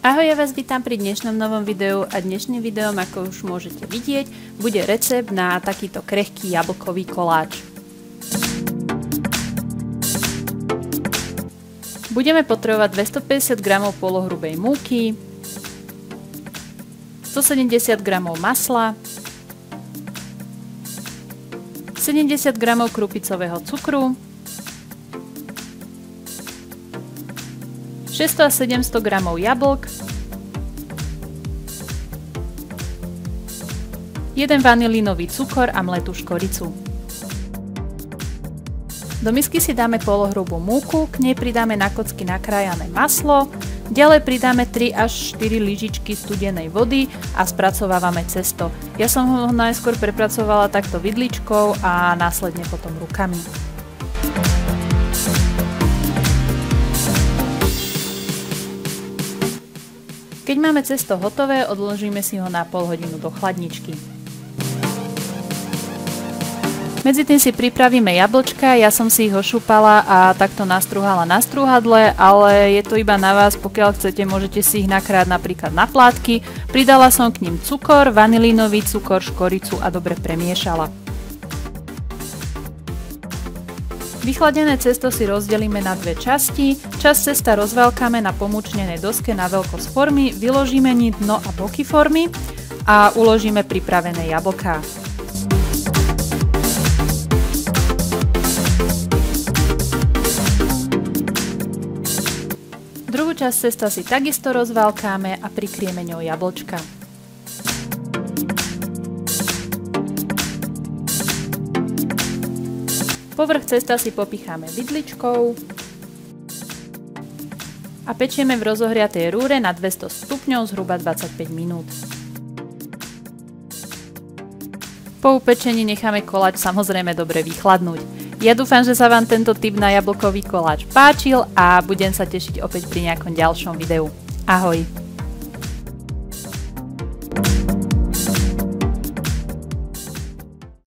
Ahoj, ja vás vítam pri dnešnom novom videu a dnešným videom, ako už môžete vidieť, bude recept na takýto krehký jablkový koláč. Budeme potrebovať 250 g polohrubej múky, 170 g masla, 70 g krupicového cukru, 600 a 700 g jablk, 1 vanilínový cukor a mletú škoricu. Do misky si dáme polohrubú múku, k nej pridáme na kocky nakrájané maslo, ďalej pridáme 3 až 4 lyžičky studenej vody a spracovávame cesto. Ja som ho najskôr prepracovala takto vidličkou a následne potom rukami. Keď máme cesto hotové, odložíme si ho na pol hodinu do chladničky. Medzi tým si pripravíme jablčka, ja som si ich ošúpala a takto nastrúhala na strúhadle, ale je to iba na vás, pokiaľ chcete, môžete si ich nakrájať napríklad na plátky. Pridala som k nim cukor, vanilínový cukor, škoricu a dobre premiešala. Vychladené cesto si rozdelíme na dve časti, časť cesta rozvaľkáme na pomúčnenej doske na veľkosť formy, vyložíme dno a boky formy a uložíme pripravené jablká. Druhú časť cesta si takisto rozvaľkáme a prikryjeme ňou jablčka. Povrch cesta si popicháme vidličkou a pečieme v rozohriatej rúre na 200 stupňov zhruba 25 minút. Po upečení necháme koláč samozrejme dobre vychladnúť. Ja dúfam, že sa vám tento tip na jablkový koláč páčil a budem sa tešiť opäť pri nejakom ďalšom videu. Ahoj!